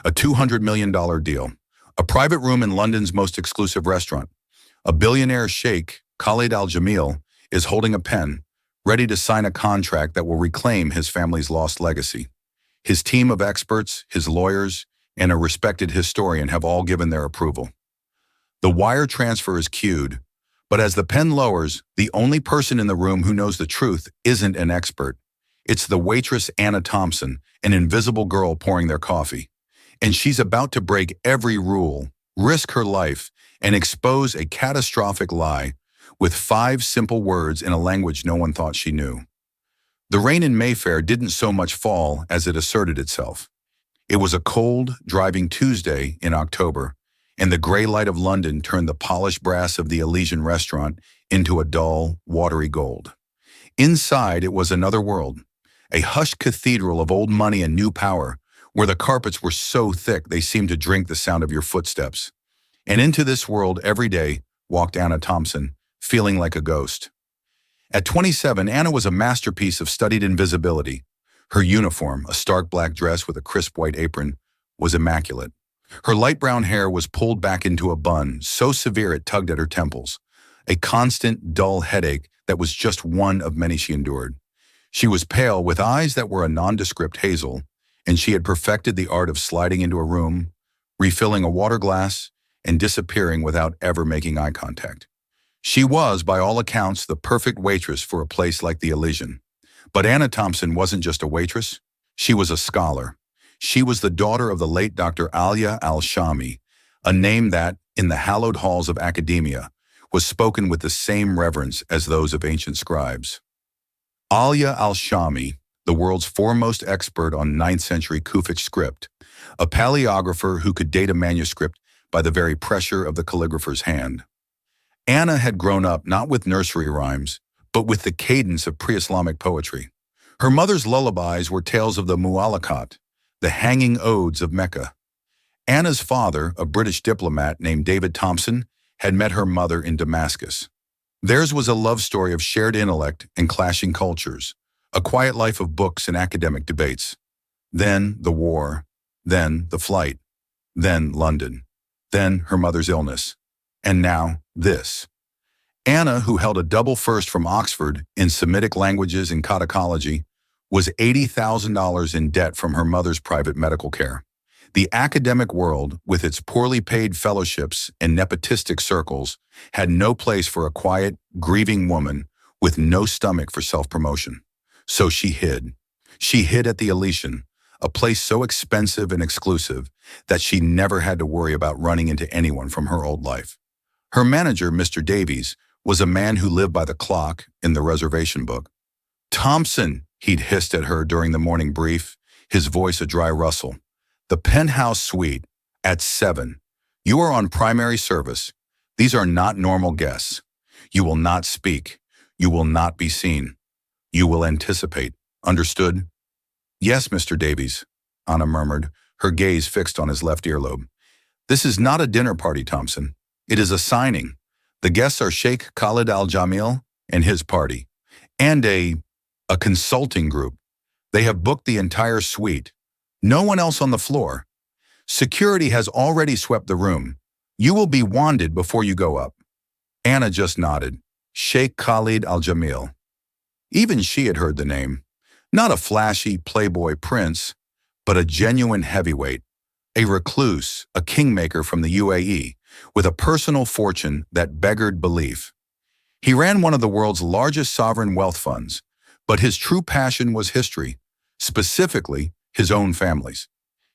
A $200 million deal. A private room in London's most exclusive restaurant. A billionaire sheikh, Khalid Al-Jamil, is holding a pen, ready to sign a contract that will reclaim his family's lost legacy. His team of experts, his lawyers, and a respected historian have all given their approval. The wire transfer is cued, but as the pen lowers, the only person in the room who knows the truth isn't an expert. It's the waitress Anna Thompson, an invisible girl pouring their coffee. And she's about to break every rule, risk her life, and expose a catastrophic lie with 5 simple words in a language no one thought she knew. The rain in Mayfair didn't so much fall as it asserted itself. It was a cold, driving Tuesday in October, and the gray light of London turned the polished brass of the Elysian restaurant into a dull, watery gold. Inside, it was another world, a hushed cathedral of old money and new power, where the carpets were so thick they seemed to drink the sound of your footsteps. And into this world every day walked Anna Thompson, feeling like a ghost. At 27, Anna was a masterpiece of studied invisibility. Her uniform, a stark black dress with a crisp white apron, was immaculate. Her light brown hair was pulled back into a bun, so severe it tugged at her temples, a constant, dull headache that was just one of many she endured. She was pale, with eyes that were a nondescript hazel, and she had perfected the art of sliding into a room, refilling a water glass, and disappearing without ever making eye contact. She was, by all accounts, the perfect waitress for a place like the Elysian. But Anna Thompson wasn't just a waitress, she was a scholar. She was the daughter of the late Dr. Alia al-Shami, a name that, in the hallowed halls of academia, was spoken with the same reverence as those of ancient scribes. Alia al-Shami, the world's foremost expert on 9th century Kufic script, a paleographer who could date a manuscript by the very pressure of the calligrapher's hand. Anna had grown up not with nursery rhymes, but with the cadence of pre-Islamic poetry. Her mother's lullabies were tales of the mu'allaqat, the hanging odes of Mecca. Anna's father, a British diplomat named David Thompson, had met her mother in Damascus. Theirs was a love story of shared intellect and clashing cultures, a quiet life of books and academic debates. Then the war, then the flight, then London, then her mother's illness, and now this. Anna, who held a double first from Oxford in Semitic languages and codicology, was $80,000 in debt from her mother's private medical care. The academic world, with its poorly paid fellowships and nepotistic circles, had no place for a quiet, grieving woman with no stomach for self-promotion. So she hid. She hid at the Elysian, a place so expensive and exclusive that she never had to worry about running into anyone from her old life. Her manager, Mr. Davies, was a man who lived by the clock in the reservation book. "Thompson," he'd hissed at her during the morning brief, his voice a dry rustle. "The penthouse suite, at 7. You are on primary service. These are not normal guests. You will not speak. You will not be seen. You will anticipate. Understood?" "Yes, Mr. Davies," Anna murmured, her gaze fixed on his left earlobe. "This is not a dinner party, Thompson. It is a signing. The guests are Sheikh Khalid Al-Jamil and his party, and a consulting group. They have booked the entire suite. No one else on the floor. Security has already swept the room. You will be wanded before you go up." Anna just nodded. Sheikh Khalid Al-Jamil. Even she had heard the name. Not a flashy playboy prince, but a genuine heavyweight, a recluse, a kingmaker from the UAE, with a personal fortune that beggared belief. He ran one of the world's largest sovereign wealth funds, but his true passion was history, specifically his own family's.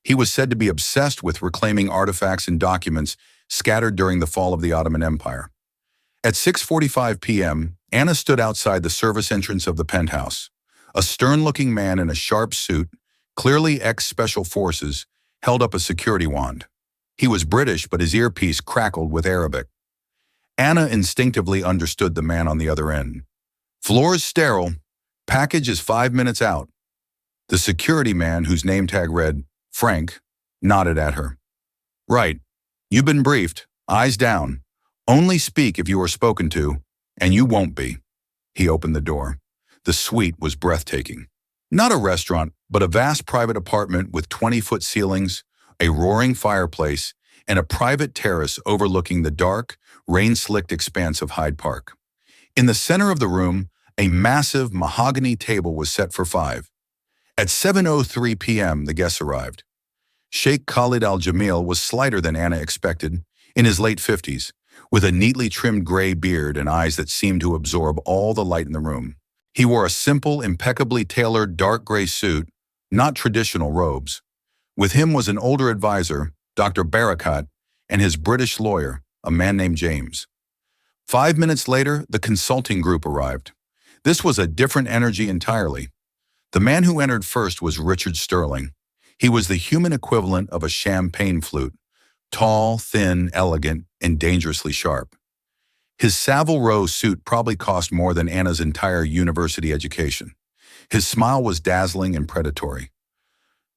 He was said to be obsessed with reclaiming artifacts and documents scattered during the fall of the Ottoman Empire. At 6:45 p.m., Anna stood outside the service entrance of the penthouse. A stern-looking man in a sharp suit, clearly ex-Special Forces, held up a security wand. He was British, but his earpiece crackled with Arabic. Anna instinctively understood the man on the other end. "Floor is sterile. Package is 5 minutes out." The security man, whose name tag read Frank, nodded at her. "Right. You've been briefed. Eyes down. Only speak if you are spoken to, and you won't be." He opened the door. The suite was breathtaking. Not a restaurant, but a vast private apartment with 20-foot ceilings, a roaring fireplace, and a private terrace overlooking the dark, rain-slicked expanse of Hyde Park. In the center of the room, a massive mahogany table was set for five. At 7:03 p.m., the guests arrived. Sheikh Khalid al-Jamil was slighter than Anna expected, in his late 50s, with a neatly trimmed gray beard and eyes that seemed to absorb all the light in the room. He wore a simple, impeccably tailored dark gray suit, not traditional robes. With him was an older advisor, Dr. Barakat, and his British lawyer, a man named James. 5 minutes later, the consulting group arrived. This was a different energy entirely. The man who entered first was Richard Sterling. He was the human equivalent of a champagne flute, tall, thin, elegant, and dangerously sharp. His Savile Row suit probably cost more than Anna's entire university education. His smile was dazzling and predatory.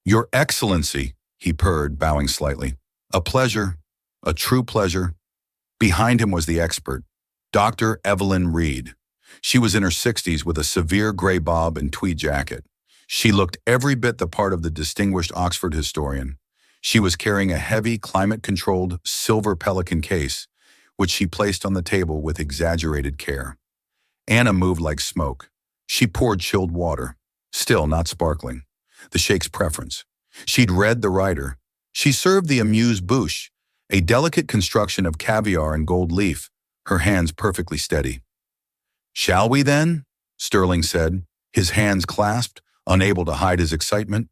"Your Excellency," he purred, bowing slightly. "A pleasure, a true pleasure." Behind him was the expert, Dr. Evelyn Reed. She was in her 60s with a severe gray bob and tweed jacket. She looked every bit the part of the distinguished Oxford historian. She was carrying a heavy, climate-controlled silver Pelican case, which she placed on the table with exaggerated care. Anna moved like smoke. She poured chilled water, still not sparkling, the Sheikh's preference. She'd read the writer. She served the amuse-bouche, a delicate construction of caviar and gold leaf, her hands perfectly steady. "Shall we then?" Sterling said, his hands clasped, unable to hide his excitement.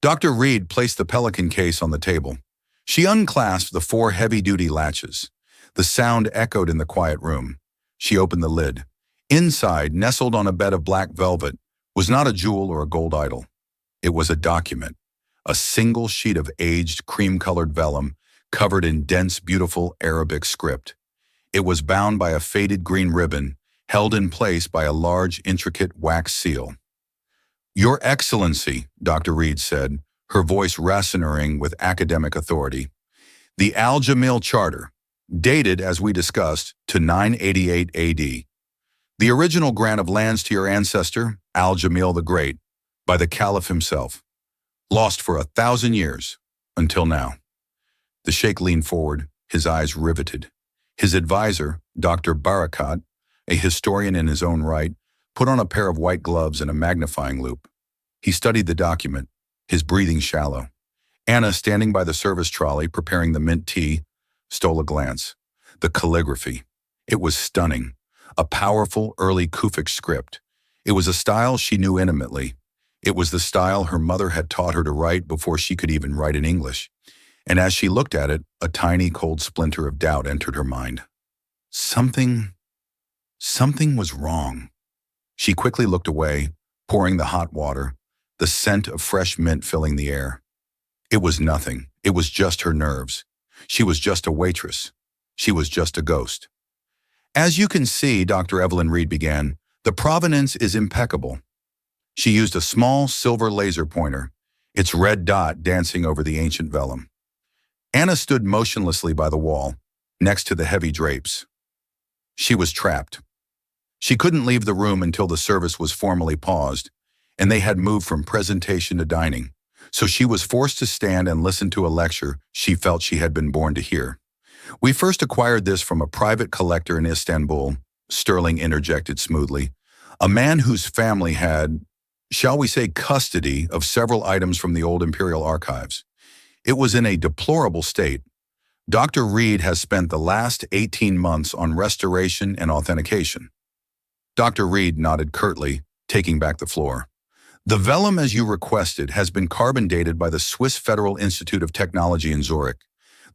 Dr. Reed placed the Pelican case on the table. She unclasped the four heavy-duty latches. The sound echoed in the quiet room. She opened the lid. Inside, nestled on a bed of black velvet, was not a jewel or a gold idol. It was a document, a single sheet of aged, cream-colored vellum covered in dense, beautiful Arabic script. It was bound by a faded green ribbon, held in place by a large, intricate wax seal. "Your Excellency," Dr. Reed said, her voice rasoning with academic authority. "The Al-Jamil Charter, dated, as we discussed, to 988 AD. The original grant of lands to your ancestor, Al-Jamil the Great, by the Caliph himself. Lost for 1,000 years, until now." The Sheikh leaned forward, his eyes riveted. His advisor, Dr. Barakat, a historian in his own right, put on a pair of white gloves and a magnifying loupe. He studied the document, his breathing shallow. Anna, standing by the service trolley, preparing the mint tea, stole a glance. The calligraphy. It was stunning. A powerful, early Kufic script. It was a style she knew intimately. It was the style her mother had taught her to write before she could even write in English. And as she looked at it, a tiny, cold splinter of doubt entered her mind. Something was wrong. She quickly looked away, pouring the hot water, the scent of fresh mint filling the air. It was nothing. It was just her nerves. She was just a waitress. She was just a ghost. "As you can see," Dr. Evelyn Reed began, "the provenance is impeccable." She used a small silver laser pointer, its red dot dancing over the ancient vellum. Anna stood motionlessly by the wall, next to the heavy drapes. She was trapped. She couldn't leave the room until the service was formally paused, and they had moved from presentation to dining, so she was forced to stand and listen to a lecture she felt she had been born to hear. "We first acquired this from a private collector in Istanbul," Sterling interjected smoothly, "a man whose family had, shall we say, custody of several items from the old imperial archives. It was in a deplorable state. Dr. Reed has spent the last 18 months on restoration and authentication." Dr. Reed nodded curtly, taking back the floor. "The vellum, as you requested, has been carbon dated by the Swiss Federal Institute of Technology in Zurich.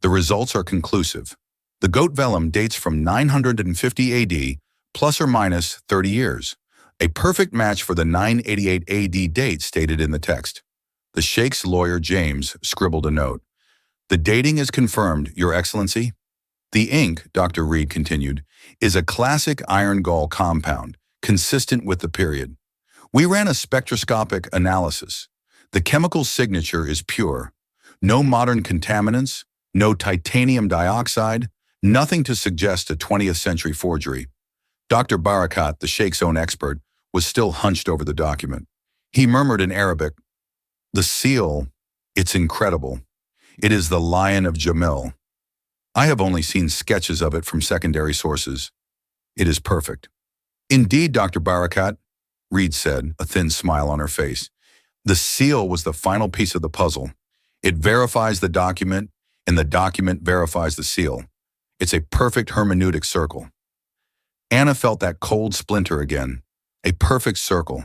The results are conclusive. The goat vellum dates from 950 AD, plus or minus 30 years. A perfect match for the 988 AD date stated in the text." The Sheikh's lawyer, James, scribbled a note. "The dating is confirmed, Your Excellency." "The ink," Dr. Reed continued, "is a classic iron gall compound, consistent with the period. We ran a spectroscopic analysis. The chemical signature is pure. No modern contaminants, no titanium dioxide, nothing to suggest a 20th century forgery." Dr. Barakat, the Sheikh's own expert, was still hunched over the document. He murmured in Arabic, "The seal, it's incredible." It is the Lion of Jamil. I have only seen sketches of it from secondary sources. It is perfect. Indeed, Dr. Barakat, Reed said, a thin smile on her face. The seal was the final piece of the puzzle. It verifies the document, and the document verifies the seal. It's a perfect hermeneutic circle. Anna felt that cold splinter again. A perfect circle.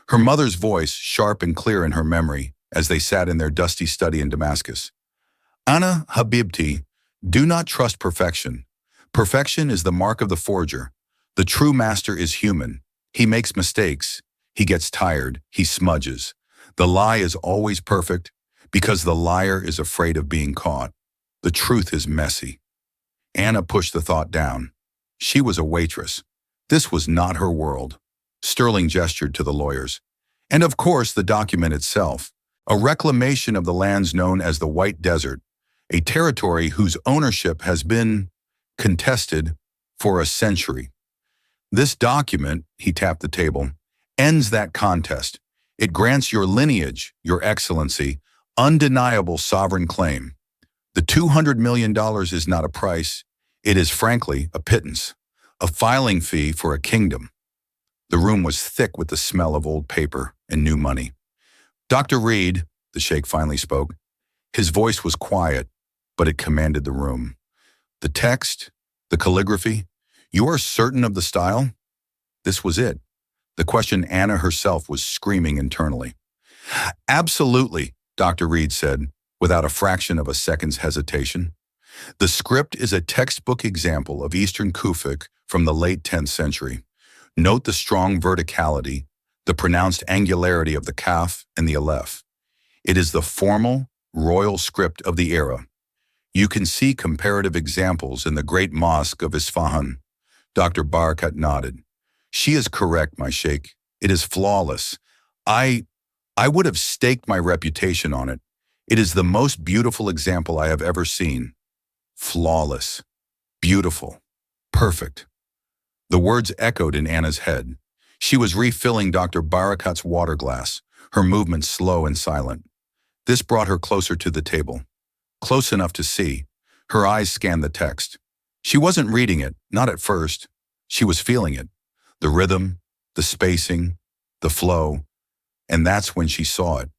Her mother's voice, sharp and clear in her memory, as they sat in their dusty study in Damascus. Anna Habibti, do not trust perfection. Perfection is the mark of the forger. The true master is human. He makes mistakes. He gets tired. He smudges. The lie is always perfect because the liar is afraid of being caught. The truth is messy. Anna pushed the thought down. She was a waitress. This was not her world. Sterling gestured to the lawyers. And of course, the document itself, a reclamation of the lands known as the White Desert, a territory whose ownership has been contested for a century. This document, he tapped the table, ends that contest. It grants your lineage, your excellency, undeniable sovereign claim. The $200 million is not a price. It is frankly a pittance, a filing fee for a kingdom. The room was thick with the smell of old paper and new money. Dr. Reed, the sheikh finally spoke. His voice was quiet, but it commanded the room. The text, the calligraphy, you are certain of the style? This was it. The question Anna herself was screaming internally. Absolutely, Dr. Reed said, without a fraction of a second's hesitation. The script is a textbook example of Eastern Kufic from the late 10th century. Note the strong verticality, the pronounced angularity of the kaf and the aleph. It is the formal, royal script of the era. You can see comparative examples in the great mosque of Isfahan. Dr. Barakat nodded. She is correct, my sheikh. It is flawless. I would have staked my reputation on it. It is the most beautiful example I have ever seen. Flawless. Beautiful. Perfect. The words echoed in Anna's head. She was refilling Dr. Barakat's water glass, her movements slow and silent. This brought her closer to the table. Close enough to see. Her eyes scanned the text. She wasn't reading it, not at first. She was feeling it. The rhythm, the spacing, the flow. And that's when she saw it.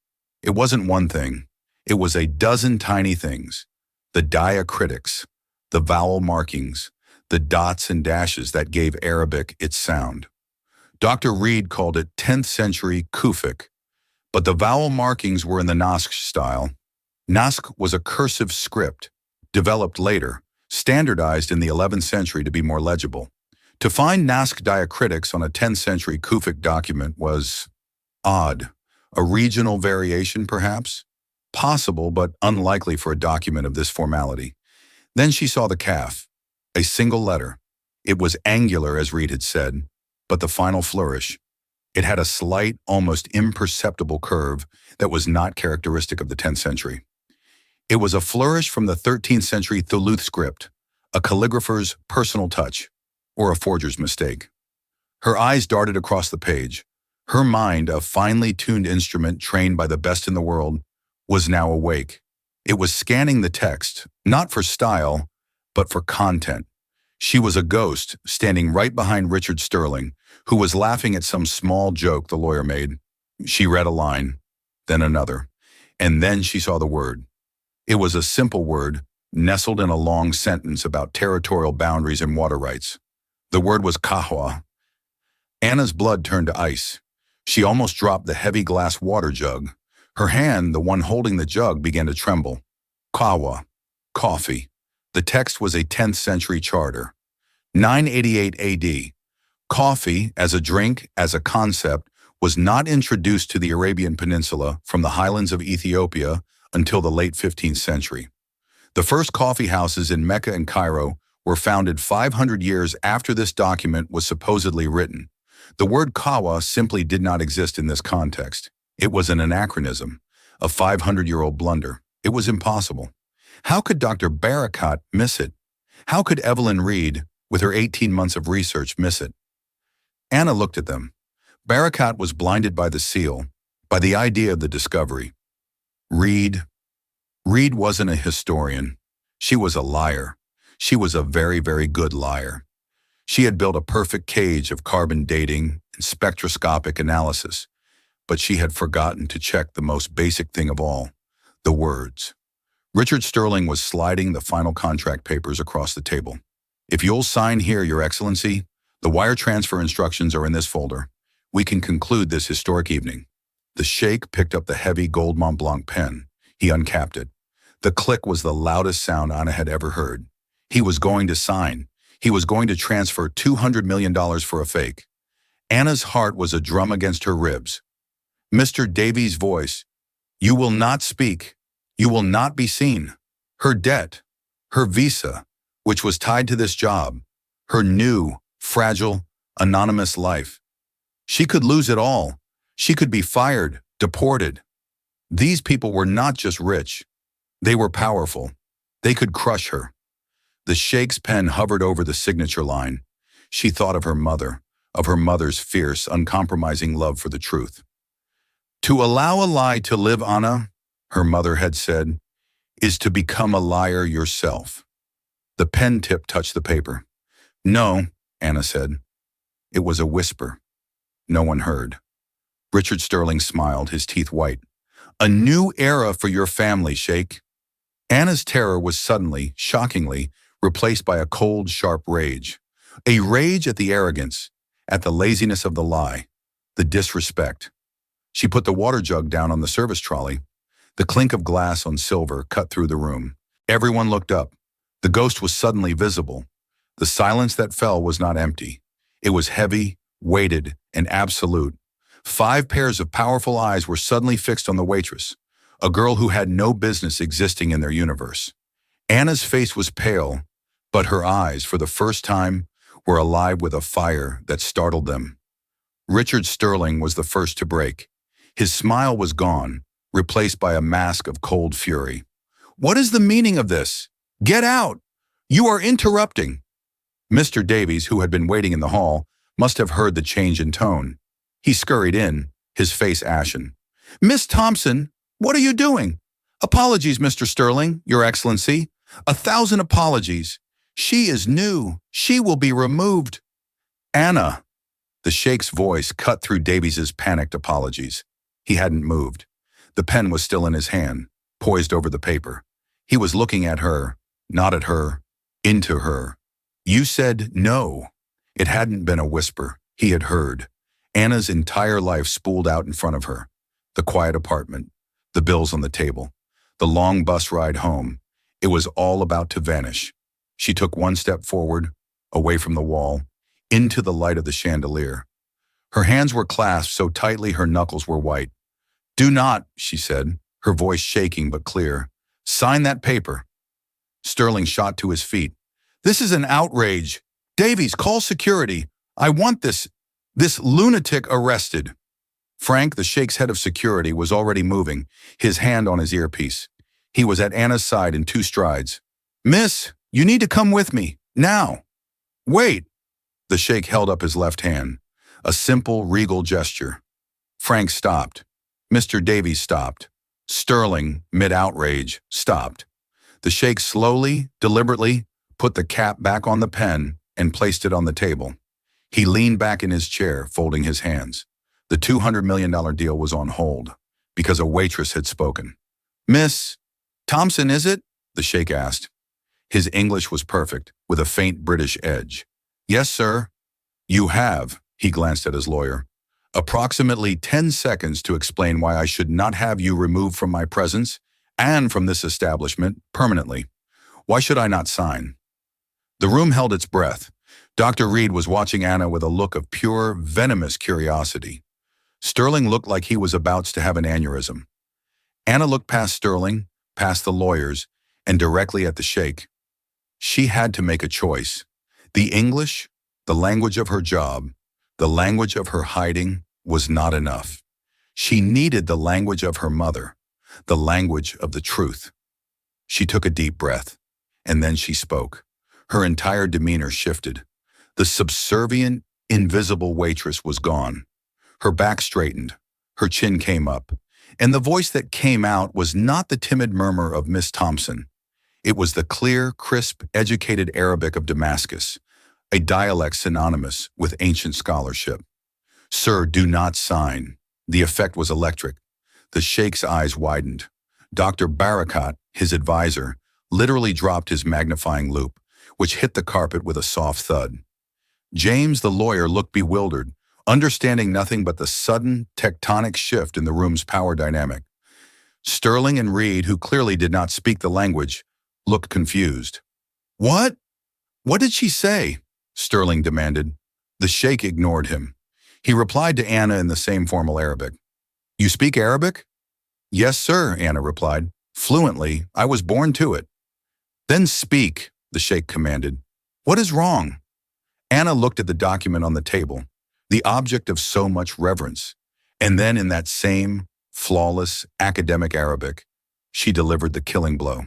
It wasn't one thing. It was a dozen tiny things. The diacritics, the vowel markings, the dots and dashes that gave Arabic its sound. Dr. Reed called it 10th century Kufic, but the vowel markings were in the Naskh style. Naskh was a cursive script, developed later, standardized in the 11th century to be more legible. To find Naskh diacritics on a 10th century Kufic document was odd. A regional variation, perhaps? Possible, but unlikely for a document of this formality. Then she saw the kaf, a single letter. It was angular, as Reed had said, but the final flourish. It had a slight, almost imperceptible curve that was not characteristic of the 10th century. It was a flourish from the 13th century Thuluth script, a calligrapher's personal touch, or a forger's mistake. Her eyes darted across the page. Her mind, a finely tuned instrument trained by the best in the world, was now awake. It was scanning the text, not for style, but for content. She was a ghost, standing right behind Richard Sterling, who was laughing at some small joke the lawyer made. She read a line, then another, and then she saw the word. It was a simple word, nestled in a long sentence about territorial boundaries and water rights. The word was kahwa. Anna's blood turned to ice. She almost dropped the heavy glass water jug. Her hand, the one holding the jug, began to tremble. Kahwa, coffee. The text was a 10th century charter. 988 AD. Coffee, as a drink, as a concept, was not introduced to the Arabian Peninsula from the highlands of Ethiopia until the late 15th century. The first coffee houses in Mecca and Cairo were founded 500 years after this document was supposedly written. The word kawa simply did not exist in this context. It was an anachronism, a 500-year-old blunder. It was impossible. How could Dr. Barakat miss it? How could Evelyn Reed, with her 18 months of research, miss it? Anna looked at them. Barakat was blinded by the seal, by the idea of the discovery. Reed, Reed wasn't a historian. She was a liar. She was a very, very good liar. She had built a perfect cage of carbon dating and spectroscopic analysis, but she had forgotten to check the most basic thing of all, the words. Richard Sterling was sliding the final contract papers across the table. If you'll sign here, Your Excellency, the wire transfer instructions are in this folder. We can conclude this historic evening. The Sheikh picked up the heavy gold Mont Blanc pen. He uncapped it. The click was the loudest sound Anna had ever heard. He was going to sign. He was going to transfer $200 million for a fake. Anna's heart was a drum against her ribs. Mr. Davies' voice, "You will not speak. You will not be seen." Her debt, her visa, which was tied to this job, her new, fragile, anonymous life. She could lose it all. She could be fired, deported. These people were not just rich. They were powerful. They could crush her. The Sheikh's pen hovered over the signature line. She thought of her mother's fierce, uncompromising love for the truth. "To allow a lie to live, Anna," her mother had said, "is to become a liar yourself." The pen tip touched the paper. "No," Anna said. It was a whisper. No one heard. Richard Sterling smiled, his teeth white. "A new era for your family, Sheikh." Anna's terror was suddenly, shockingly, replaced by a cold, sharp rage. A rage at the arrogance, at the laziness of the lie, the disrespect. She put the water jug down on the service trolley. The clink of glass on silver cut through the room. Everyone looked up. The ghost was suddenly visible. The silence that fell was not empty. It was heavy, weighted, and absolute. 5 pairs of powerful eyes were suddenly fixed on the waitress, a girl who had no business existing in their universe. Anna's face was pale, but her eyes, for the first time, were alive with a fire that startled them. Richard Sterling was the first to break. His smile was gone, replaced by a mask of cold fury. "What is the meaning of this? Get out! You are interrupting!" Mr. Davies, who had been waiting in the hall, must have heard the change in tone. He scurried in, his face ashen. "Miss Thompson, what are you doing?" "Apologies, Mr. Sterling, Your Excellency. 1,000 apologies. She is new. She will be removed." "Anna." The Sheikh's voice cut through Davies's panicked apologies. He hadn't moved. The pen was still in his hand, poised over the paper. He was looking at her, not at her, into her. "You said no." It hadn't been a whisper. He had heard. Anna's entire life spooled out in front of her. The quiet apartment, the bills on the table, the long bus ride home. It was all about to vanish. She took one step forward, away from the wall, into the light of the chandelier. Her hands were clasped so tightly her knuckles were white. "Do not," she said, her voice shaking but clear. "Sign that paper." Sterling shot to his feet. "This is an outrage. Davies, call security. I want this lunatic arrested." Frank, the Sheikh's head of security, was already moving, his hand on his earpiece. He was at Anna's side in 2 strides. "Miss, you need to come with me, now." "Wait." The Sheikh held up his left hand, a simple, regal gesture. Frank stopped. Mr. Davies stopped. Sterling, mid-outrage, stopped. The Sheikh slowly, deliberately, put the cap back on the pen and placed it on the table. He leaned back in his chair, folding his hands. The $200 million deal was on hold, because a waitress had spoken. "Miss Thompson, is it?" the Sheikh asked. His English was perfect, with a faint British edge. "Yes, sir." "You have," he glanced at his lawyer, "approximately 10 seconds to explain why I should not have you removed from my presence and from this establishment permanently. Why should I not sign?" The room held its breath. Dr. Reed was watching Anna with a look of pure, venomous curiosity. Sterling looked like he was about to have an aneurysm. Anna looked past Sterling, past the lawyers, and directly at the Sheikh. She had to make a choice. The English, the language of her job, the language of her hiding, was not enough. She needed the language of her mother, the language of the truth. She took a deep breath, and then she spoke. Her entire demeanor shifted. The subservient, invisible waitress was gone. Her back straightened. Her chin came up. And the voice that came out was not the timid murmur of Miss Thompson. It was the clear, crisp, educated Arabic of Damascus, a dialect synonymous with ancient scholarship. "Sir, do not sign." The effect was electric. The Sheikh's eyes widened. Dr. Barakat, his advisor, literally dropped his magnifying loupe, which hit the carpet with a soft thud. James, the lawyer, looked bewildered, understanding nothing but the sudden, tectonic shift in the room's power dynamic. Sterling and Reed, who clearly did not speak the language, looked confused. "What? What did she say?" Sterling demanded. The Sheikh ignored him. He replied to Anna in the same formal Arabic. "You speak Arabic?" "Yes, sir," Anna replied. "Fluently. I was born to it." "Then speak," the Sheikh commanded. "What is wrong?" Anna looked at the document on the table, the object of so much reverence, and then in that same, flawless, academic Arabic, she delivered the killing blow.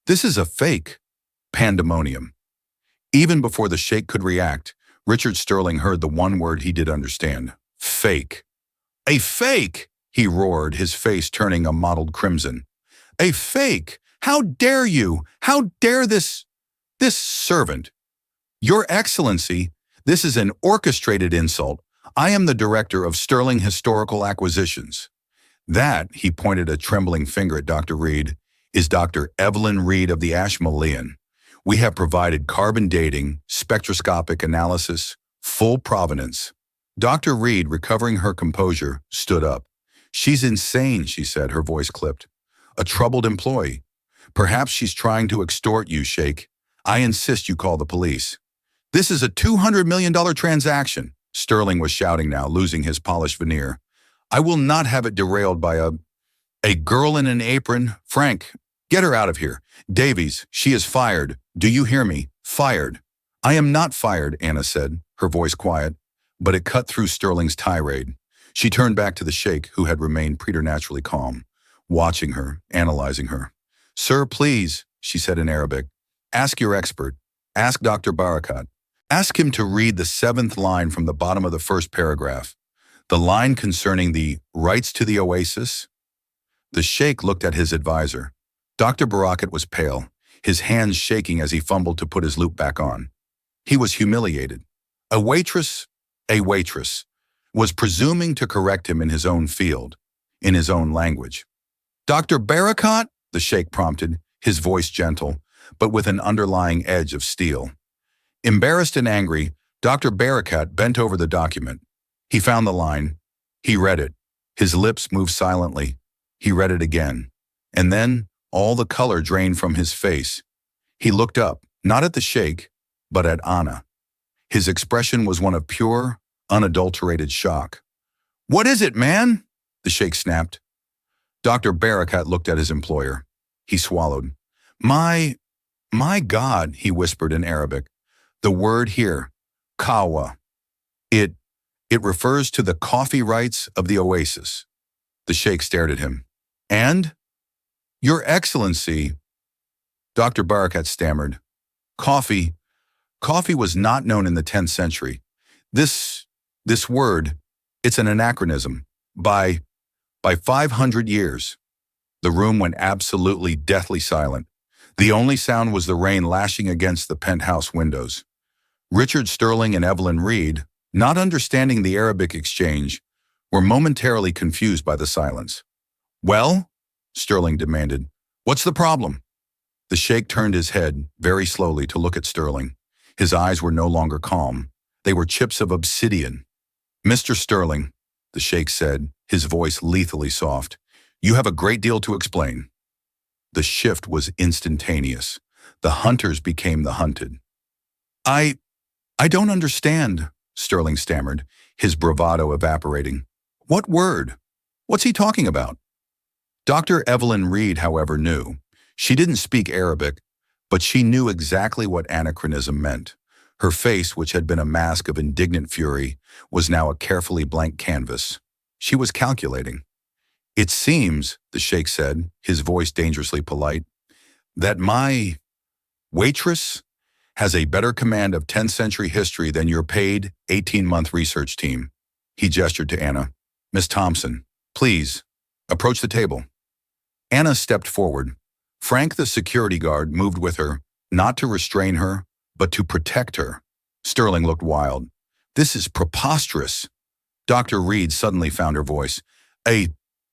"This is a fake." Pandemonium. Even before the Sheikh could react, Richard Sterling heard the one word he did understand: fake. "A fake!" he roared, his face turning a mottled crimson. "A fake! How dare you? How dare this servant? Your Excellency, this is an orchestrated insult. I am the director of Sterling Historical Acquisitions." That, he pointed a trembling finger at Dr. Reed, is Dr. Evelyn Reed of the Ashmolean. We have provided carbon dating, spectroscopic analysis, full provenance. Dr. Reed, recovering her composure, stood up. "She's insane," she said, her voice clipped. "A troubled employee. Perhaps she's trying to extort you, Sheikh. I insist you call the police." "This is a $200 million transaction," Sterling was shouting now, losing his polished veneer. "I will not have it derailed by a girl in an apron. Frank, get her out of here. Davies, she is fired. Do you hear me? Fired." "I am not fired," Anna said, her voice quiet, but it cut through Sterling's tirade. She turned back to the Sheikh, who had remained preternaturally calm, watching her, analyzing her. "Sir, please," she said in Arabic, "ask your expert. Ask Dr. Barakat. Ask him to read the 7th line from the bottom of the first paragraph, the line concerning the rights to the oasis." The Sheikh looked at his advisor. Dr. Barakat was pale, his hands shaking as he fumbled to put his loupe back on. He was humiliated. A waitress, was presuming to correct him in his own field, in his own language. "Dr. Barakat?" the Sheikh prompted, his voice gentle, but with an underlying edge of steel. Embarrassed and angry, Dr. Barakat bent over the document. He found the line. He read it. His lips moved silently. He read it again. And then all the color drained from his face. He looked up, not at the Sheikh, but at Anna. His expression was one of pure, unadulterated shock. "What is it, man?" the Sheikh snapped. Dr. Barakat looked at his employer. He swallowed. My God," he whispered in Arabic. "The word here, kawa. It refers to the coffee rights of the oasis." The Sheikh stared at him. "And?" "Your Excellency," Dr. Barakat stammered. Coffee was not known in the 10th century. This word, it's an anachronism. By 500 years. The room went absolutely deathly silent. The only sound was the rain lashing against the penthouse windows. Richard Sterling and Evelyn Reed, not understanding the Arabic exchange, were momentarily confused by the silence. "Well?" Sterling demanded. "What's the problem?" The Sheikh turned his head, very slowly, to look at Sterling. His eyes were no longer calm. They were chips of obsidian. "Mr. Sterling," the Sheikh said, his voice lethally soft, "you have a great deal to explain." The shift was instantaneous. The hunters became the hunted. I don't understand," Sterling stammered, his bravado evaporating. "What word? What's he talking about?" Dr. Evelyn Reed, however, knew. She didn't speak Arabic, but she knew exactly what anachronism meant. Her face, which had been a mask of indignant fury, was now a carefully blank canvas. She was calculating. "It seems," the Sheikh said, his voice dangerously polite, "that my waitress has a better command of 10th century history than your paid 18-month research team." He gestured to Anna. "Miss Thompson, please, Approach the table. Anna stepped forward. Frank, the security guard, moved with her, not to restrain her, but to protect her. Sterling looked wild. This is preposterous. Dr. Reed suddenly found her voice. A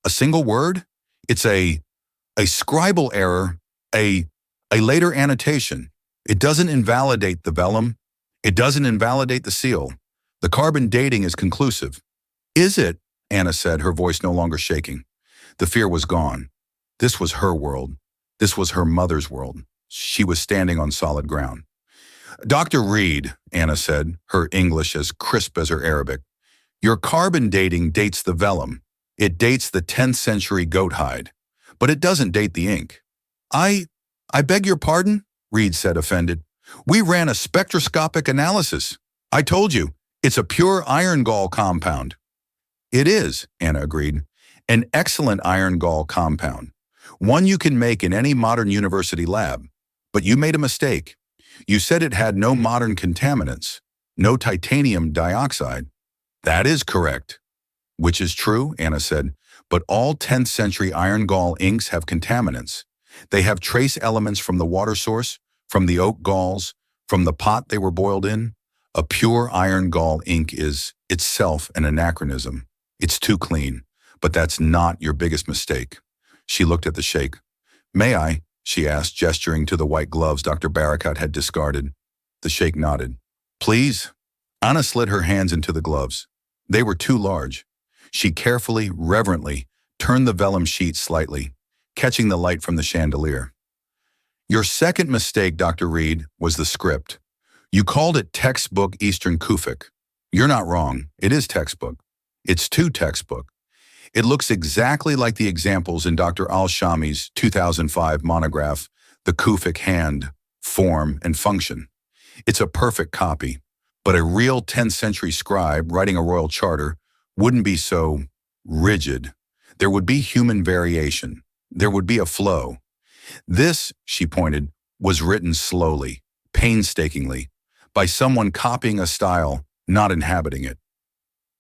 single word? It's a scribal error, a later annotation. It doesn't invalidate the vellum. It doesn't invalidate the seal. The carbon dating is conclusive. Is it? Anna said, her voice no longer shaking. The fear was gone. This was her world. This was her mother's world. She was standing on solid ground. Dr. Reed, Anna said, her English as crisp as her Arabic, your carbon dating dates the vellum. It dates the 10th century goat hide, but it doesn't date the ink. I beg your pardon? Reed said, offended. We ran a spectroscopic analysis. I told you, it's a pure iron gall compound. It is, Anna agreed. An excellent iron gall compound. One you can make in any modern university lab. But you made a mistake. You said it had no modern contaminants, no titanium dioxide. That is correct. Which is true, Anna said, but all 10th century iron gall inks have contaminants. They have trace elements from the water source, from the oak galls, from the pot they were boiled in. A pure iron gall ink is itself an anachronism. It's too clean, but that's not your biggest mistake. She looked at the sheikh. May I? She asked, gesturing to the white gloves Dr. Barakat had discarded. The sheikh nodded. Please? Anna slid her hands into the gloves. They were too large. She carefully, reverently, turned the vellum sheet slightly, catching the light from the chandelier. Your second mistake, Dr. Reed, was the script. You called it textbook Eastern Kufic. You're not wrong. It is textbook. It's too textbook. It looks exactly like the examples in Dr. Al-Shami's 2005 monograph, The Kufic Hand, Form, and Function. It's a perfect copy, but a real 10th century scribe writing a royal charter wouldn't be so rigid. There would be human variation. There would be a flow. This, she pointed, was written slowly, painstakingly, by someone copying a style, not inhabiting it.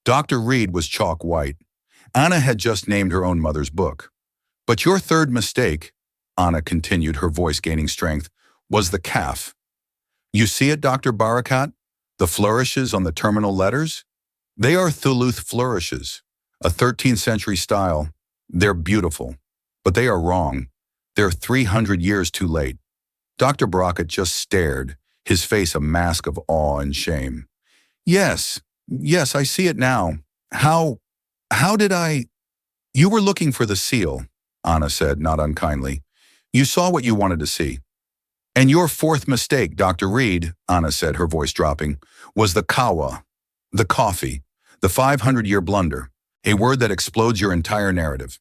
Dr. Reed was chalk white. Anna had just named her own mother's book. But your third mistake, Anna continued, her voice gaining strength, was the kaf. You see it, Dr. Barakat? The flourishes on the terminal letters? They are Thuluth flourishes, a 13th century style. They're beautiful, but they are wrong. They're 300 years too late. Dr. Barakat just stared, his face a mask of awe and shame. Yes, I see it now. How did I? You were looking for the seal, Anna said, not unkindly. You saw what you wanted to see. And your fourth mistake, Dr. Reed, Anna said, her voice dropping, was the kawa, the coffee, the 500-year blunder, a word that explodes your entire narrative.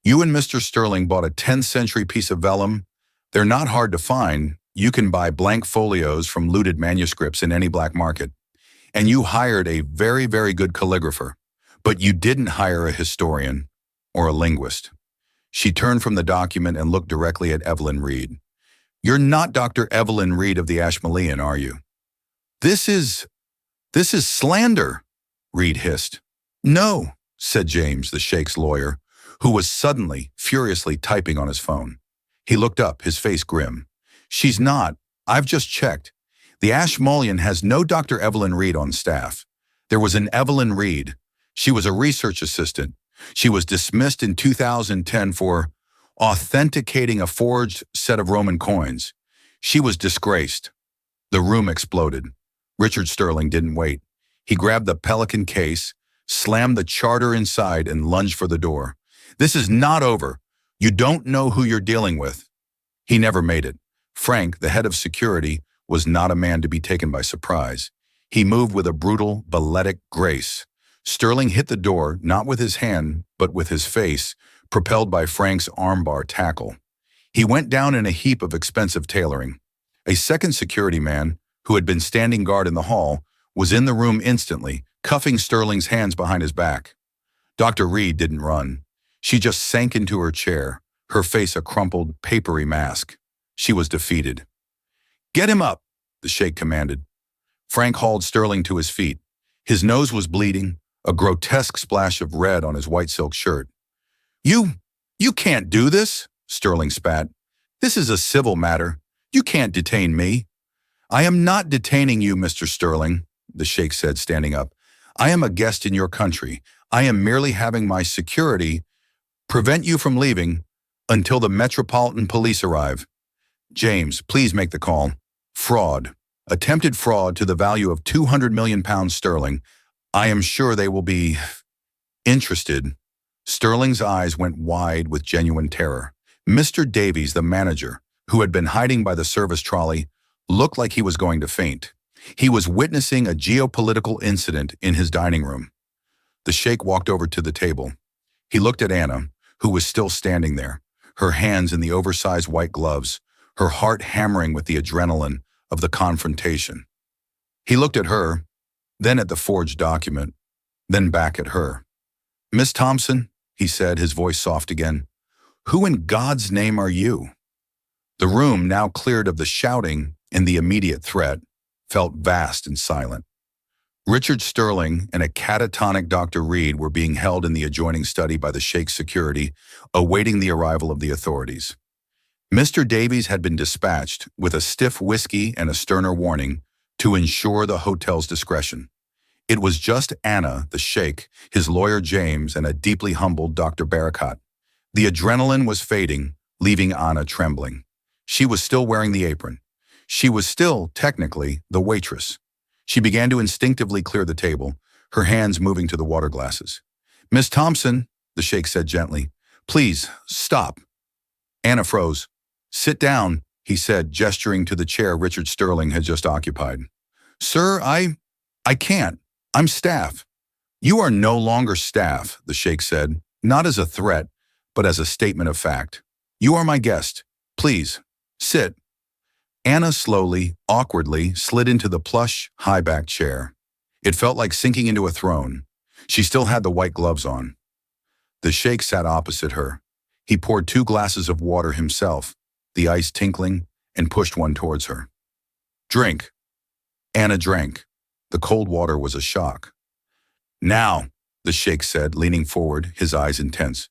You and Mr. Sterling bought a 10th century piece of vellum. They're not hard to find. You can buy blank folios from looted manuscripts in any black market. And you hired a very, very good calligrapher. But you didn't hire a historian or a linguist. She turned from the document and looked directly at Evelyn Reed. You're not Dr. Evelyn Reed of the Ashmolean, are you? This is slander, Reed hissed. No, said James, the sheikh's lawyer, who was suddenly, furiously typing on his phone. He looked up, his face grim. She's not. I've just checked. The Ashmolean has no Dr. Evelyn Reed on staff. There was an Evelyn Reed. She was a research assistant. She was dismissed in 2010 for authenticating a forged set of Roman coins. She was disgraced. The room exploded. Richard Sterling didn't wait. He grabbed the Pelican case, slammed the charter inside, and lunged for the door. This is not over. You don't know who you're dealing with. He never made it. Frank, the head of security, was not a man to be taken by surprise. He moved with a brutal, balletic grace. Sterling hit the door, not with his hand, but with his face, propelled by Frank's armbar tackle. He went down in a heap of expensive tailoring. A second security man, who had been standing guard in the hall, was in the room instantly, cuffing Sterling's hands behind his back. Dr. Reed didn't run. She just sank into her chair, her face a crumpled, papery mask. She was defeated. Get him up, the sheikh commanded. Frank hauled Sterling to his feet. His nose was bleeding, a grotesque splash of red on his white silk shirt. You, you can't do this, Sterling spat. This is a civil matter. You can't detain me. I am not detaining you, Mr. Sterling, the sheikh said, standing up. I am a guest in your country. I am merely having my security prevent you from leaving until the Metropolitan Police arrive. James, please make the call. Fraud. Attempted fraud to the value of 200 million pounds sterling. I am sure they will be interested. Sterling's eyes went wide with genuine terror. Mr. Davies, the manager, who had been hiding by the service trolley, looked like he was going to faint. He was witnessing a geopolitical incident in his dining room. The sheikh walked over to the table. He looked at Anna, who was still standing there, her hands in the oversized white gloves, her heart hammering with the adrenaline of the confrontation. He looked at her, then at the forged document, then back at her. Miss Thompson, he said, his voice soft again, who in God's name are you? The room, now cleared of the shouting and the immediate threat, felt vast and silent. Richard Sterling and a catatonic Dr. Reed were being held in the adjoining study by the sheikh's security, awaiting the arrival of the authorities. Mr. Davies had been dispatched with a stiff whiskey and a sterner warning to ensure the hotel's discretion. It was just Anna, the sheikh, his lawyer James, and a deeply humbled Dr. Barakat. The adrenaline was fading, leaving Anna trembling. She was still wearing the apron. She was still, technically, the waitress. She began to instinctively clear the table, her hands moving to the water glasses. Miss Thompson, the sheikh said gently, please, stop. Anna froze. Sit down, he said, gesturing to the chair Richard Sterling had just occupied. Sir, I can't. I'm staff. You are no longer staff, the sheikh said, not as a threat, but as a statement of fact. You are my guest. Please, sit. Anna slowly, awkwardly, slid into the plush, high-backed chair. It felt like sinking into a throne. She still had the white gloves on. The sheikh sat opposite her. He poured 2 glasses of water himself, the ice tinkling, and pushed one towards her. Drink. Anna drank. The cold water was a shock. Now, the sheikh said, leaning forward, his eyes intense.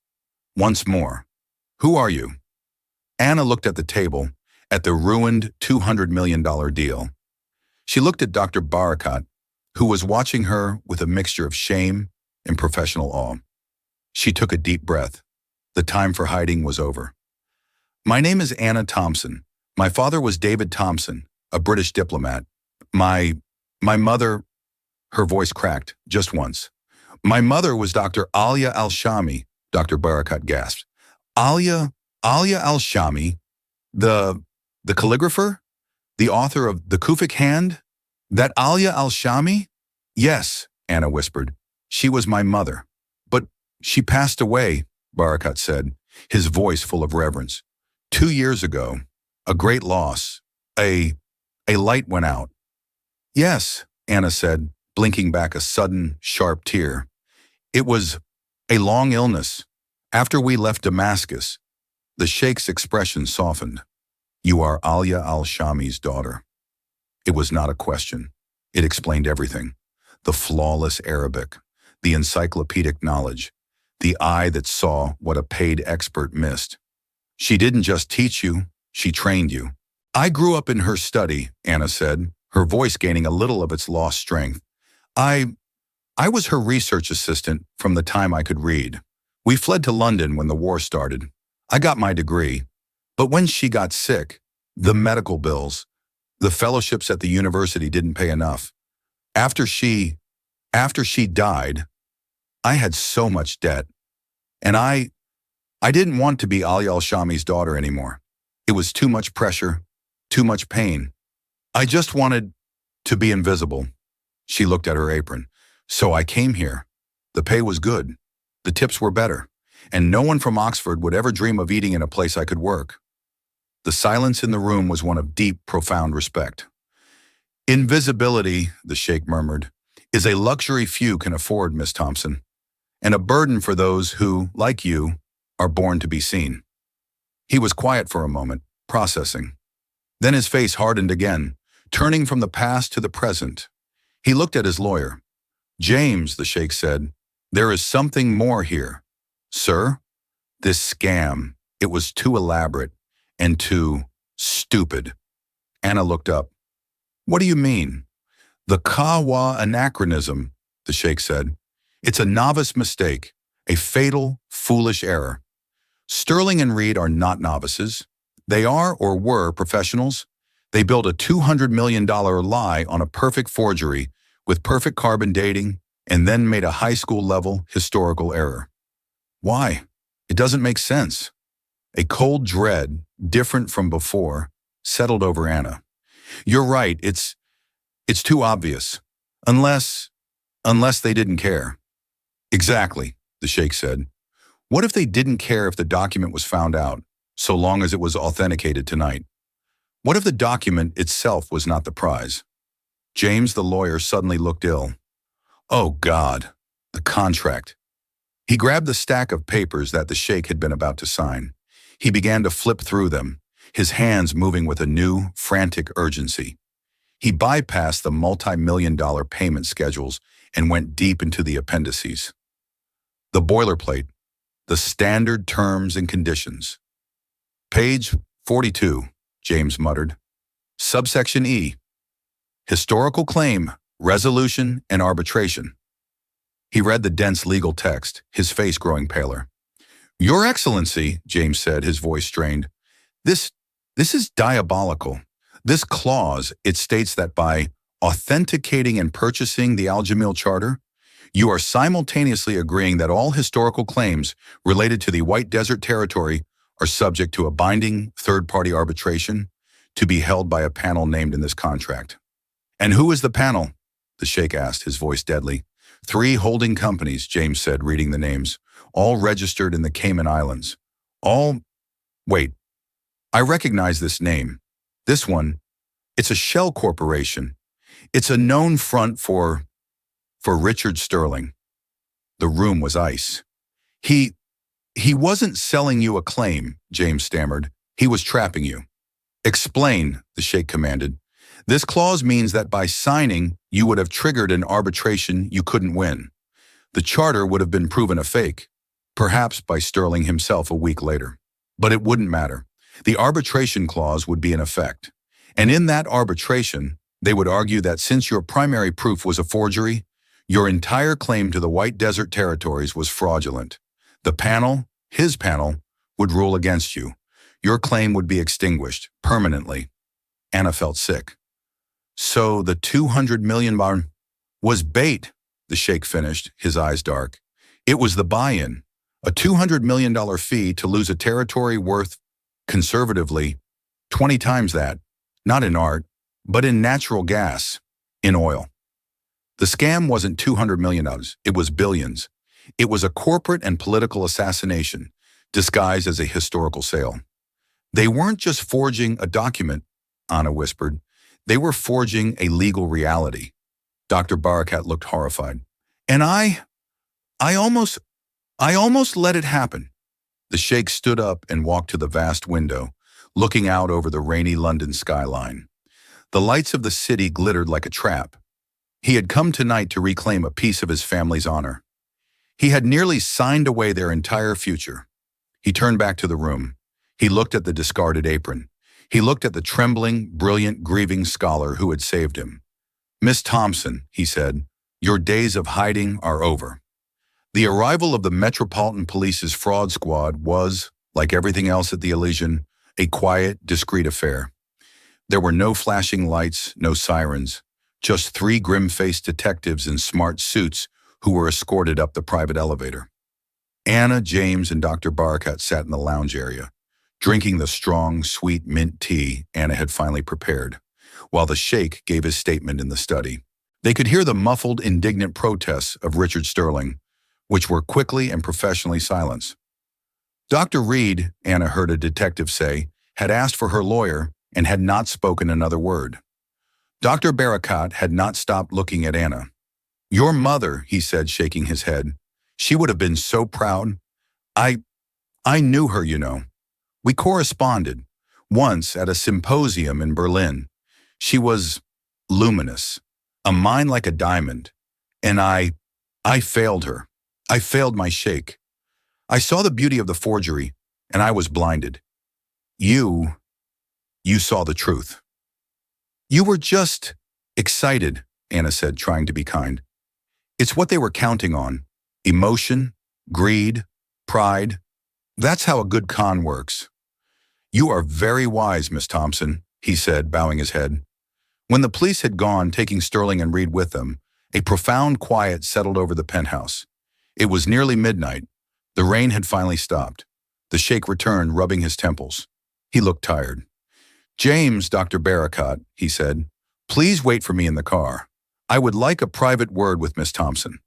Once more. Who are you? Anna looked at the table, at the ruined $200 million deal. She looked at Dr. Barakat, who was watching her with a mixture of shame and professional awe. She took a deep breath. The time for hiding was over. My name is Anna Thompson. My father was David Thompson, a British diplomat. My mother, her voice cracked just once. My mother was Dr. Alia Al-Shami, Dr. Barakat gasped. Alia Al-Shami, the calligrapher? The author of The Kufic Hand? That Alia Al-Shami? Yes, Anna whispered. She was my mother. But she passed away, Barakat said, his voice full of reverence. 2 years ago, a great loss. A light went out. Yes, Anna said, blinking back a sudden, sharp tear. It was a long illness. After we left Damascus, the sheikh's expression softened. You are Alia Al-Shami's daughter. It was not a question. It explained everything. The flawless Arabic, the encyclopedic knowledge, the eye that saw what a paid expert missed. She didn't just teach you, she trained you. I grew up in her study, Anna said, her voice gaining a little of its lost strength. I was her research assistant from the time I could read. We fled to London when the war started. I got my degree. But when she got sick, the medical bills, the fellowships at the university didn't pay enough. After she died, I had so much debt. And I didn't want to be Ali Al-Shami's daughter anymore. It was too much pressure, too much pain. I just wanted to be invisible. She looked at her apron. So I came here. The pay was good. The tips were better. And no one from Oxford would ever dream of eating in a place I could work. The silence in the room was one of deep, profound respect. Invisibility, the sheikh murmured, is a luxury few can afford, Miss Thompson, and a burden for those who, like you, are born to be seen. He was quiet for a moment, processing. Then his face hardened again, turning from the past to the present. He looked at his lawyer. James, the sheikh said, there is something more here. Sir? This scam, it was too elaborate and too stupid. Anna looked up. What do you mean? The Kawa anachronism, the sheikh said. It's a novice mistake, a fatal, foolish error. Sterling and Reed are not novices. They are or were professionals. They built a $200 million lie on a perfect forgery with perfect carbon dating and then made a high school level historical error. Why? It doesn't make sense. A cold dread, different from before, settled over Anna. You're right, it's too obvious. Unless they didn't care. Exactly, the sheikh said. What if they didn't care if the document was found out, so long as it was authenticated tonight? What if the document itself was not the prize? James, the lawyer, suddenly looked ill. Oh, God, the contract. He grabbed the stack of papers that the sheikh had been about to sign. He began to flip through them, his hands moving with a new, frantic urgency. He bypassed the multi-million-dollar payment schedules and went deep into the appendices. The boilerplate, the standard terms and conditions. Page 42, James muttered. Subsection E. Historical claim, resolution, and arbitration. He read the dense legal text, his face growing paler. Your Excellency, James said, his voice strained, this is diabolical. This clause, it states that by authenticating and purchasing the Al Jamil Charter, you are simultaneously agreeing that all historical claims related to the White Desert Territory are subject to a binding third-party arbitration to be held by a panel named in this contract. And who is the panel? The sheikh asked, his voice deadly. 3 holding companies, James said, reading the names, all registered in the Cayman Islands. Wait, I recognize this name. This one, it's a shell corporation. It's a known front for Richard Sterling. The room was ice. He wasn't selling you a claim, James stammered. He was trapping you. Explain, the sheikh commanded. This clause means that by signing, you would have triggered an arbitration you couldn't win. The charter would have been proven a fake, perhaps by Sterling himself a week later. But it wouldn't matter. The arbitration clause would be in effect. And in that arbitration, they would argue that since your primary proof was a forgery, your entire claim to the White Desert Territories was fraudulent. The panel, his panel, would rule against you. Your claim would be extinguished, permanently. Anna felt sick. So the $200 million was bait, the sheikh finished, his eyes dark. It was the buy-in, a $200 million fee to lose a territory worth, conservatively, 20 times that, not in art, but in natural gas, in oil. The scam wasn't $200 million, it was billions. It was a corporate and political assassination, disguised as a historical sale. They weren't just forging a document, Anna whispered. They were forging a legal reality. Dr. Barakat looked horrified. And I almost let it happen. The sheikh stood up and walked to the vast window, looking out over the rainy London skyline. The lights of the city glittered like a trap. He had come tonight to reclaim a piece of his family's honor. He had nearly signed away their entire future. He turned back to the room. He looked at the discarded apron. He looked at the trembling, brilliant, grieving scholar who had saved him. Miss Thompson, he said, your days of hiding are over. The arrival of the Metropolitan Police's fraud squad was, like everything else at the Elysian, a quiet, discreet affair. There were no flashing lights, no sirens, just 3 grim-faced detectives in smart suits who were escorted up the private elevator. Anna, James, and Dr. Barakat sat in the lounge area, drinking the strong, sweet mint tea Anna had finally prepared, while the sheikh gave his statement in the study. They could hear the muffled, indignant protests of Richard Sterling, which were quickly and professionally silenced. Dr. Reed, Anna heard a detective say, had asked for her lawyer and had not spoken another word. Dr. Barakat had not stopped looking at Anna. Your mother, he said, shaking his head. She would have been so proud. I knew her, you know. We corresponded, once at a symposium in Berlin. She was luminous, a mind like a diamond, and I failed her. I failed my sheikh. I saw the beauty of the forgery, and I was blinded. You saw the truth. You were just excited, Anna said, trying to be kind. It's what they were counting on. Emotion, greed, pride. That's how a good con works. You are very wise, Miss Thompson, he said, bowing his head. When the police had gone, taking Sterling and Reed with them, a profound quiet settled over the penthouse. It was nearly midnight. The rain had finally stopped. The sheikh returned, rubbing his temples. He looked tired. James, Dr. Barakat, he said, please wait for me in the car. I would like a private word with Miss Thompson.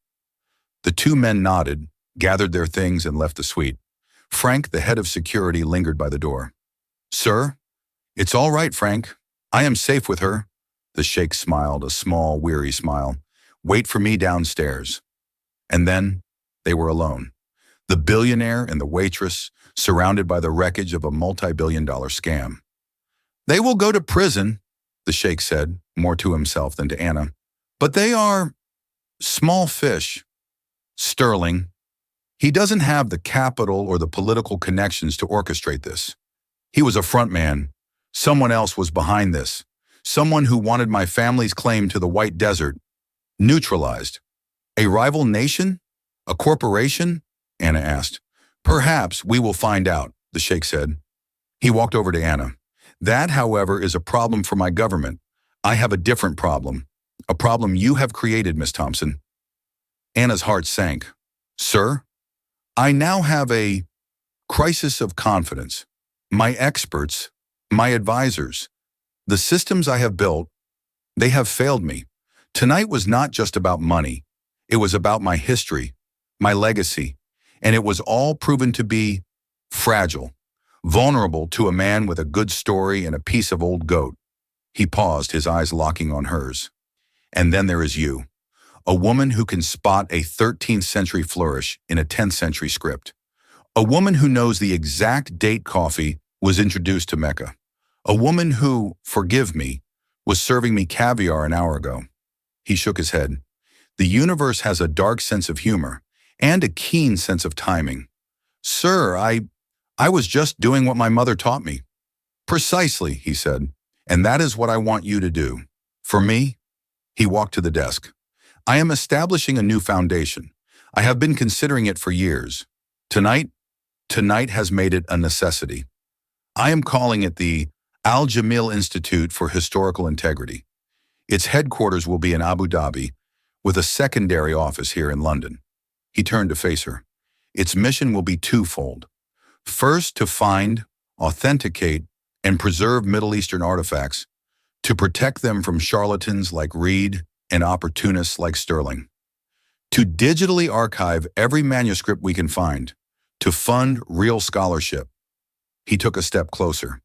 The two men nodded, gathered their things, and left the suite. Frank, the head of security, lingered by the door. Sir? It's all right, Frank. I am safe with her. The sheikh smiled, a small, weary smile. Wait for me downstairs. And then they were alone. The billionaire and the waitress, surrounded by the wreckage of a multi-billion-dollar scam. They will go to prison, the sheikh said, more to himself than to Anna. But they are small fish. Sterling, he doesn't have the capital or the political connections to orchestrate this. He was a front man. Someone else was behind this. Someone who wanted my family's claim to the White Desert neutralized. A rival nation? A corporation? Anna asked. Perhaps we will find out, the sheikh said. He walked over to Anna. That, however, is a problem for my government. I have a different problem. A problem you have created, Miss Thompson. Anna's heart sank. Sir, I now have a crisis of confidence. My experts, my advisors, the systems I have built, they have failed me. Tonight was not just about money. It was about my history, my legacy, and it was all proven to be fragile, vulnerable to a man with a good story and a piece of old goat. He paused, his eyes locking on hers. And then there is you, a woman who can spot a 13th century flourish in a 10th century script. A woman who knows the exact date coffee was introduced to Mecca. A woman who, forgive me, was serving me caviar an hour ago. He shook his head. The universe has a dark sense of humor and a keen sense of timing. Sir, I was just doing what my mother taught me. Precisely, he said, and that is what I want you to do. For me, he walked to the desk. I am establishing a new foundation. I have been considering it for years. Tonight has made it a necessity. I am calling it the Al-Jamil Institute for Historical Integrity. Its headquarters will be in Abu Dhabi, with a secondary office here in London. He turned to face her. Its mission will be twofold. First, to find, authenticate, and preserve Middle Eastern artifacts, to protect them from charlatans like Reed and opportunists like Sterling. To digitally archive every manuscript we can find, to fund real scholarship. He took a step closer.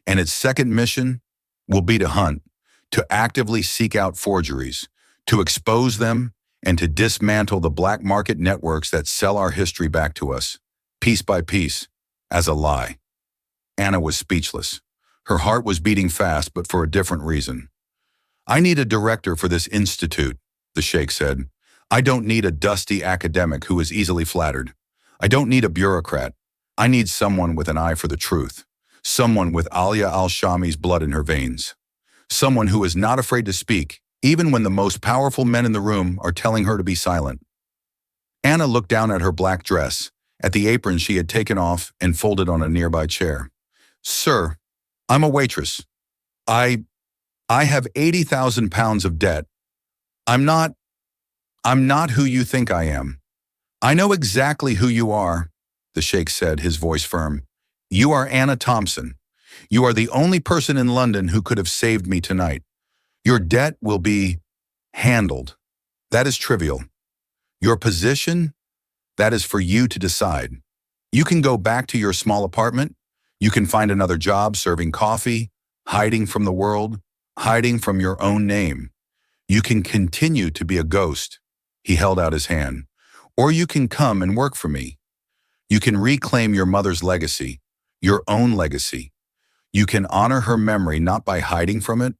And its second mission will be to hunt, to actively seek out forgeries, to expose them, and to dismantle the black market networks that sell our history back to us, piece by piece, as a lie. Anna was speechless. Her heart was beating fast, but for a different reason. I need a director for this institute, the sheikh said. I don't need a dusty academic who is easily flattered. I don't need a bureaucrat. I need someone with an eye for the truth. Someone with Alia al-Shami's blood in her veins. Someone who is not afraid to speak, even when the most powerful men in the room are telling her to be silent. Anna looked down at her black dress, at the apron she had taken off and folded on a nearby chair. Sir, I'm a waitress. I have 80,000 pounds of debt. I'm not who you think I am. I know exactly who you are, the sheikh said, his voice firm. You are Anna Thompson. You are the only person in London who could have saved me tonight. Your debt will be handled. That is trivial. Your position, that is for you to decide. You can go back to your small apartment. You can find another job serving coffee, hiding from the world, hiding from your own name. You can continue to be a ghost. He held out his hand. Or you can come and work for me. You can reclaim your mother's legacy, your own legacy. You can honor her memory not by hiding from it,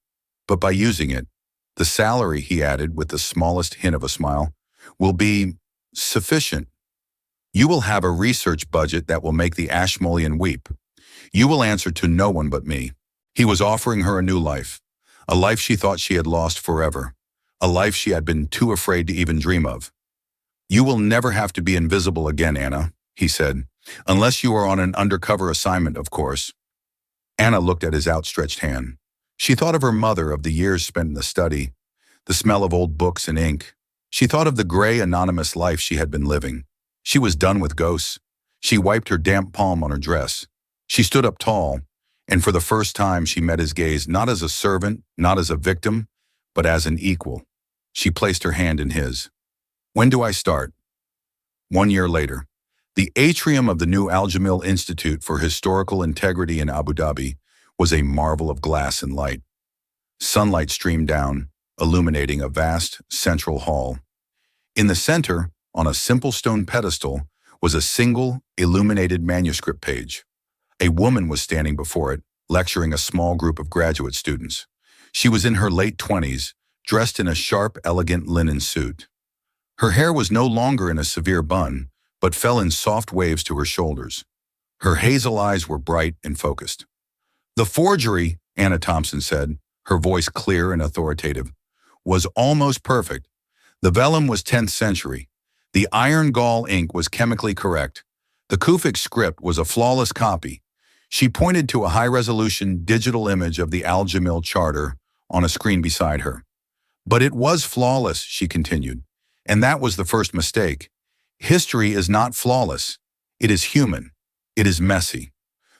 but by using it. The salary, he added with the smallest hint of a smile, will be sufficient. You will have a research budget that will make the Ashmolean weep. You will answer to no one but me." He was offering her a new life, a life she thought she had lost forever, a life she had been too afraid to even dream of. "You will never have to be invisible again, Anna," he said, "unless you are on an undercover assignment, of course." Anna looked at his outstretched hand. She thought of her mother, of the years spent in the study, the smell of old books and ink. She thought of the gray, anonymous life she had been living. She was done with ghosts. She wiped her damp palm on her dress. She stood up tall, and for the first time she met his gaze not as a servant, not as a victim, but as an equal. She placed her hand in his. "When do I start?" 1 year later. The atrium of the new Al Jamil Institute for Historical Integrity in Abu Dhabi was a marvel of glass and light. Sunlight streamed down, illuminating a vast central hall. In the center, on a simple stone pedestal, was a single, illuminated manuscript page. A woman was standing before it, lecturing a small group of graduate students. She was in her late 20s, dressed in a sharp, elegant linen suit. Her hair was no longer in a severe bun, but fell in soft waves to her shoulders. Her hazel eyes were bright and focused. "The forgery," Anna Thompson said, her voice clear and authoritative, "was almost perfect. The vellum was 10th century. The iron gall ink was chemically correct. The Kufic script was a flawless copy." She pointed to a high-resolution digital image of the Al Jamil Charter on a screen beside her. "But it was flawless," she continued, "and that was the first mistake. History is not flawless. It is human. It is messy.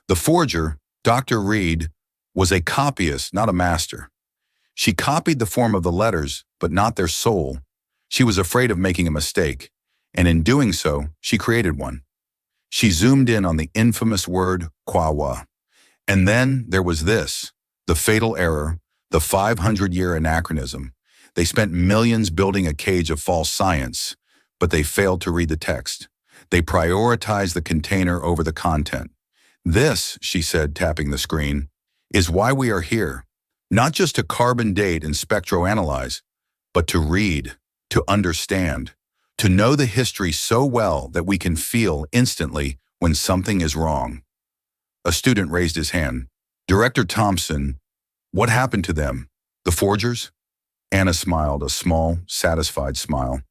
The forger, Dr. Reed, was a copyist, not a master. She copied the form of the letters, but not their soul. She was afraid of making a mistake, and in doing so, she created one. She zoomed in on the infamous word Kwawa. And then there was this, the fatal error, the 500-year anachronism. They spent millions building a cage of false science, but they failed to read the text. They prioritized the container over the content. "This," she said, tapping the screen, "is why we are here. Not just to carbon date and spectroanalyze, but to read, to understand, to know the history so well that we can feel instantly when something is wrong." A student raised his hand. "Director Thompson, what happened to them? The forgers?" Anna smiled, a small, satisfied smile.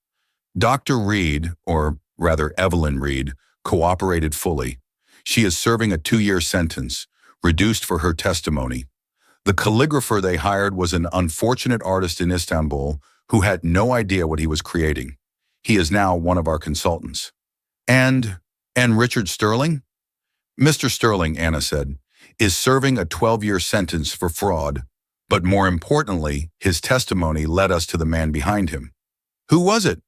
"Dr. Reed, or rather Evelyn Reed, cooperated fully. She is serving a 2-year sentence, reduced for her testimony. The calligrapher they hired was an unfortunate artist in Istanbul who had no idea what he was creating. He is now one of our consultants." And Richard Sterling?" "Mr. Sterling," Anna said, "is serving a 12-year sentence for fraud, but more importantly, his testimony led us to the man behind him." "Who was it?"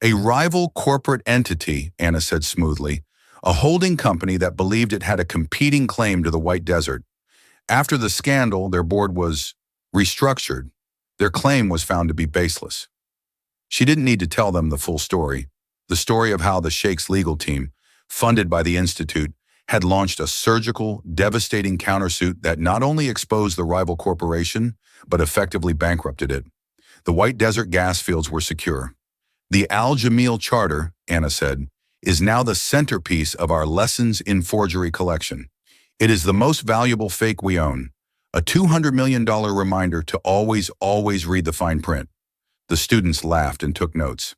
"A rival corporate entity," Anna said smoothly, "a holding company that believed it had a competing claim to the White Desert. After the scandal, their board was restructured. Their claim was found to be baseless." She didn't need to tell them the full story, the story of how the Sheikh's legal team, funded by the Institute, had launched a surgical, devastating countersuit that not only exposed the rival corporation, but effectively bankrupted it. The White Desert gas fields were secure. "The Al Jamil Charter," Anna said, "is now the centerpiece of our Lessons in Forgery collection. It is the most valuable fake we own, a $200 million reminder to always read the fine print." The students laughed and took notes.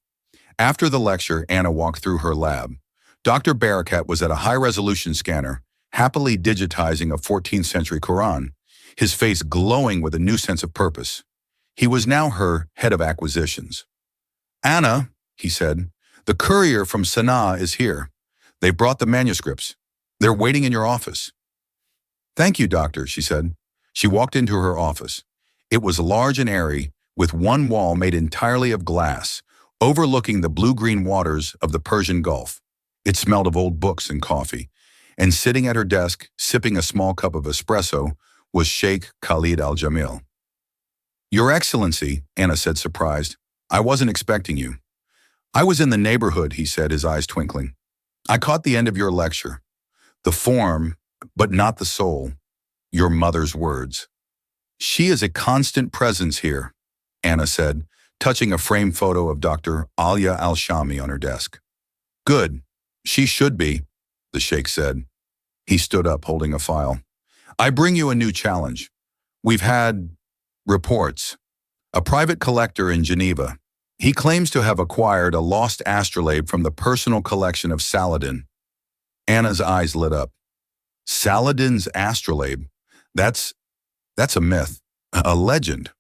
After the lecture, Anna walked through her lab. Dr. Barakat was at a high-resolution scanner, happily digitizing a 14th century Quran, his face glowing with a new sense of purpose. He was now her head of acquisitions. "Anna," he said, "the courier from Sana'a is here. They brought the manuscripts. They're waiting in your office." "Thank you, doctor," she said. She walked into her office. It was large and airy, with one wall made entirely of glass, overlooking the blue-green waters of the Persian Gulf. It smelled of old books and coffee, and sitting at her desk, sipping a small cup of espresso, was Sheikh Khalid Al-Jamil. "Your Excellency," Anna said, surprised, "I wasn't expecting you." "I was in the neighborhood," he said, his eyes twinkling. "I caught the end of your lecture. The form, but not the soul. Your mother's words." "She is a constant presence here," Anna said, touching a framed photo of Dr. Alia Al-Shami on her desk. "Good." She should be, the sheikh said. He stood up, holding a file. I bring you a new challenge. We've had reports. A private collector in Geneva. He claims to have acquired a lost astrolabe from the personal collection of Saladin. Anna's eyes lit up. Saladin's astrolabe? That's a myth, a legend.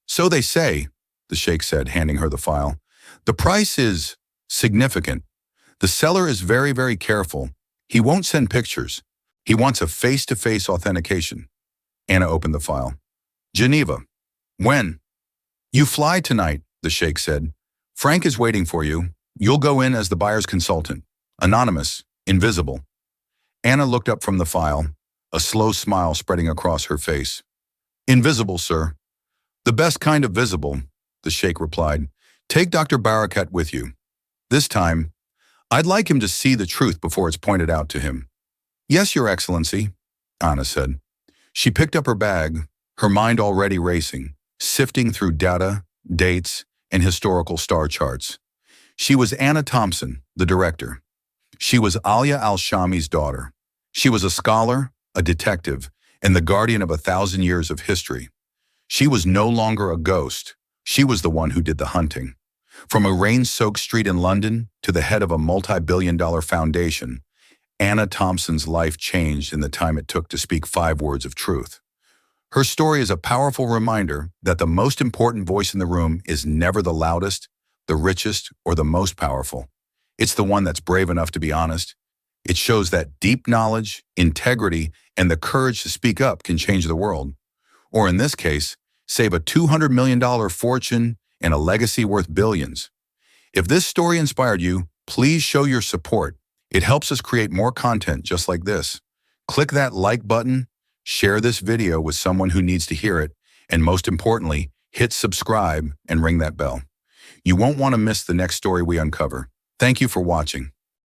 So they say, the sheikh said, handing her the file. The price is significant. The seller is very, very careful. He won't send pictures. He wants a face-to-face authentication. Anna opened the file. Geneva. When? You fly tonight, the sheikh said. Frank is waiting for you. You'll go in as the buyer's consultant. Anonymous, invisible. Anna looked up from the file, a slow smile spreading across her face. Invisible, sir. The best kind of visible, the sheikh replied. Take Dr. Barakat with you. This time, I'd like him to see the truth before it's pointed out to him. Yes, Your Excellency, Anna said. She picked up her bag, her mind already racing, sifting through data, dates, and historical star charts. She was Anna Thompson, the director. She was Alia al-Shami's daughter. She was a scholar, a detective, and the guardian of 1,000 years of history. She was no longer a ghost. She was the one who did the hunting. From a rain-soaked street in London to the head of a multi-billion-dollar foundation, Anna Thompson's life changed in the time it took to speak 5 words of truth. Her story is a powerful reminder that the most important voice in the room is never the loudest, the richest, or the most powerful. It's the one that's brave enough to be honest. It shows that deep knowledge, integrity, and the courage to speak up can change the world. Or in this case, save a $200 million fortune and a legacy worth billions. If this story inspired you, please show your support. It helps us create more content just like this. Click that like button, share this video with someone who needs to hear it, and most importantly, hit subscribe and ring that bell. You won't want to miss the next story we uncover. Thank you for watching.